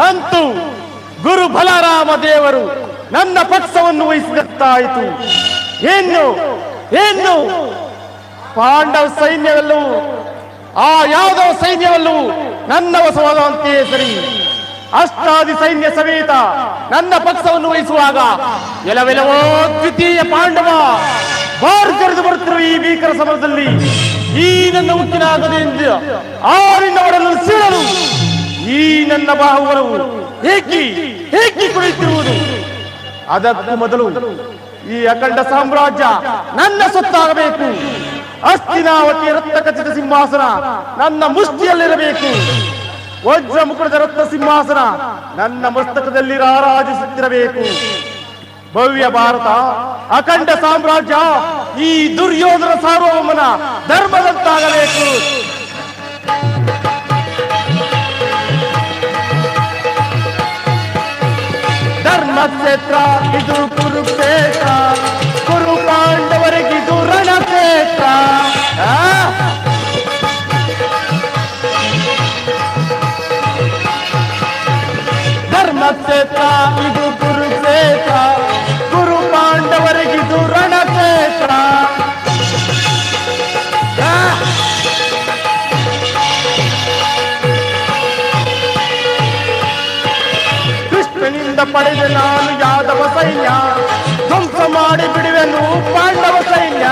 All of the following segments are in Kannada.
ಅಂತೂ ಗುರು ಬಲರಾಮ ದೇವರು ನನ್ನ ಪಕ್ಷವನ್ನು ವಹಿಸಿದತ್ತಾಯಿತು. ಏನು ಪಾಂಡವ ಸೈನ್ಯವೆಲ್ಲವೂ ಆ ಯಾದವ ಸೈನ್ಯವೆಲ್ಲವೂ ನನ್ನ ವಶವಾದಂತೆಯೇ ಸರಿ. ಅಷ್ಟಾದಿ ಸೈನ್ಯ ಸಮೇತ ನನ್ನ ಪಕ್ಷವನ್ನು ವಹಿಸುವಾಗ ಎಲ್ಲವೆಲ್ಲವೋ ದ್ವಿತೀಯ ಪಾಂಡವ ಬಾರ್ಗರೆದು ಬರುತ್ತಿರುವ ಈ ಭೀಕರ ಸಮರದಲ್ಲಿ ಈ ನನ್ನ ಉಕ್ಕಿನಾಗದಿಂದ ಆರಿನ ಒಡಲನ್ನು ಸೀಳಲು ಈ ನನ್ನ ಬಾಹುಬಲವು ಏಕಿ ಕುಳಿತಿರುವುದು. ಅದಕ್ಕೂ ಮೊದಲು ಈ ಅಖಂಡ ಸಾಮ್ರಾಜ್ಯ ನನ್ನ ಸೊತ್ತಾಗಬೇಕು. ಹಸ್ತಿನಾವತಿಯ ರಕ್ತ ಖಚಿತ ಸಿಂಹಾಸನ ನನ್ನ ಮುಷ್ಟಿಯಲ್ಲಿರಬೇಕು. ವಜ್ರ ಮುಕುಟದ ರತ್ನ ಸಿಂಹಾಸನ ನನ್ನ ಮಸ್ತಕದಲ್ಲಿ ರಾರಾಜಿಸುತ್ತಿರಬೇಕು. ಭವ್ಯ ಭಾರತ ಅಖಂಡ ಸಾಮ್ರಾಜ್ಯ ಈ ದುರ್ಯೋಧನ ಸಾರ್ವಭೌಮನ ಧರ್ಮದಂತಾಗಬೇಕು. ಧರ್ಮಕ್ಷೇತ್ರ ಇದು ಕುರುಕ್ಷೇತ್ರ, ಕುರು ಪಾಂಡವರಿಗಿದು ರಣಕ್ಷೇತ್ರ. ಧರ್ಮಕ್ಷೇತ್ರ ಇದು ಕುರುಕ್ಷೇತ್ರ, ಕುರು ಪಾಂಡವರಿಗಿದು ರಣಕ್ಷೇತ್ರ. ಕೃಷ್ಣನಿಂದ ಪಡೆದ ನಾನು ಯಾದವ ಸೈನ್ಯ, ಧ್ವಂಸ ಮಾಡಿ ಬಿಡುವೆನು ಪಾಂಡವ ಸೈನ್ಯ.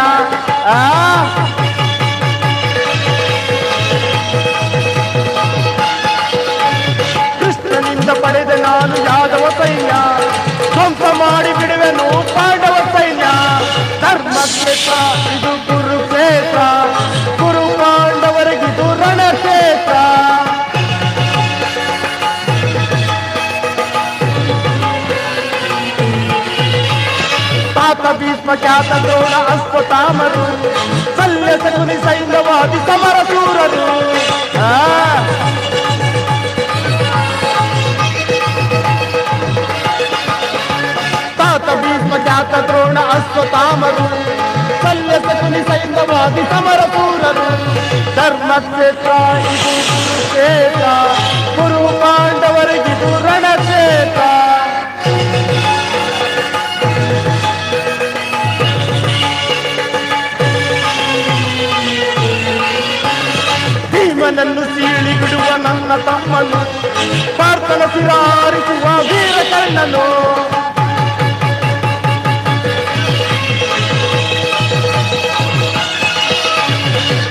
ಕೃಷ್ಣನಿಂದ ಪಡೆದ ನಾನು ಯಾದವ ಸೈನ್ಯ, ಧ್ವಂಸ ಮಾಡಿ ಬಿಡುವೆನು ಪಾಂಡವ ಸೈನ್ಯ. ಧರ್ಮಕ್ಷೇತ್ರ ಇದು ಕುರುಕ್ಷೇತ್ರ, ಕುರು ಪಾಂಡವರಿಗಿದು ರಣಕ್ಷೇತ್ರ. ತಾತ ಭೀಷ್ಮ ಖ್ಯಾತ ದ್ರೋಣ ಅಶ್ವತ್ಥಾಮರು, ಶಲ್ಯ ಶಕುನಿ ಸೈನ್ಯವಾದಿ ಸಮರ ಶೂರರು. ತಾತ ಭೀಷ್ಮ ಖ್ಯಾತ ದ್ರೋಣ ಅಶ್ವತ್ಥಾಮರು, ಶಲ್ಯ ಶಕುನಿ ಸೈನ್ಯವಾದಿ ಸಮರ ಶೂರರು. ಧರ್ಮಕ್ಷೇತ್ರ ಇದು ಕುರುಕ್ಷೇತ್ರ, ಕುರು ಪಾಂಡವರಿಗಿದು ರಣಕ್ಷೇತ್ರ. ಭೀಮನನ್ನು ಸೀಳಿ ಬಿಡುವ ನನ್ನ ತಮ್ಮನು, ಪಾರ್ಥನ ಸಿರಾರಿಸುವ ವೀರ ಕರ್ಣನು.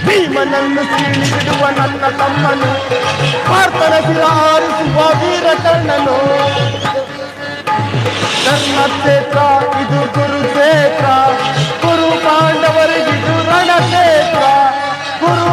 ಭೀಮನನ್ನು ಸೀಳಿ ಬಿಡುವ ನನ್ನ ತಮ್ಮನು, ಪಾರ್ಥನ ಸಿರಾರಿಸುವ ವೀರ ಕರ್ಣನು. ಧರ್ಮಕ್ಷೇತ್ರ ಇದು ಕುರುಕ್ಷೇತ್ರ, ಕುರು ಪಾಂಡವರಿಗಿದು ರಣಕ್ಷೇತ್ರ. ಕುರು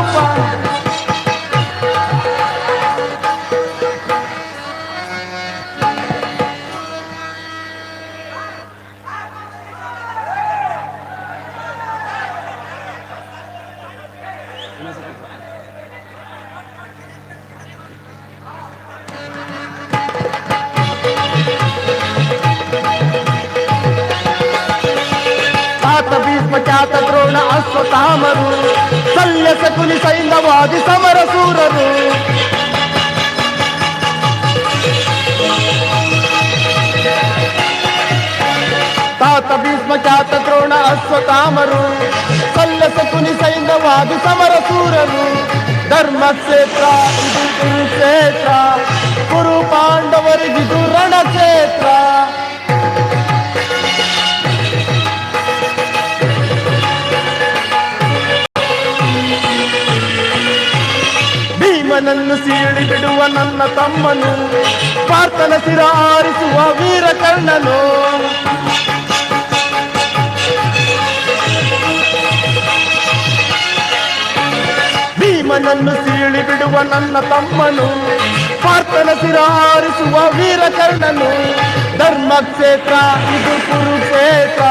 ಖ್ಯಾತ ದ್ರೋಣ ಅಶ್ವತ್ಥಾಮರು, ಶಲ್ಯ ಶಕುನಿ ಸೈನ್ಯವಾದಿ ಸಮರ ಶೂರರು. ತಾತ ಭೀಷ್ಮ ಖ್ಯಾತ ದ್ರೋಣ ಅಶ್ವತ್ಥಾಮರು, ಶಲ್ಯ ಶಕುನಿ ಸೈನ್ಯವಾದಿ ಸಮರ ಶೂರರು. ಧರ್ಮಕ್ಷೇತ್ರ ಇದು ಕುರುಕ್ಷೇತ್ರ, ಕುರು ಪಾಂಡವರಿಗಿದು ರಣಕ್ಷೇತ್ರ. ಭೀಮನನ್ನು ಸೀಳಿ ಬಿಡುವ ನನ್ನ ತಮ್ಮನು, ಪಾರ್ಥನ ಸಿರಾರಿಸುವ ವೀರ ಕರ್ಣನು. ಭೀಮನನ್ನು ಸೀಳಿ ಬಿಡುವ ನನ್ನ ತಮ್ಮನು, ಪಾರ್ಥನ ಸಿರಾರಿಸುವ ವೀರ ಕರ್ಣನು. ಧರ್ಮಕ್ಷೇತ್ರ ಇದು ಕುರುಕ್ಷೇತ್ರ,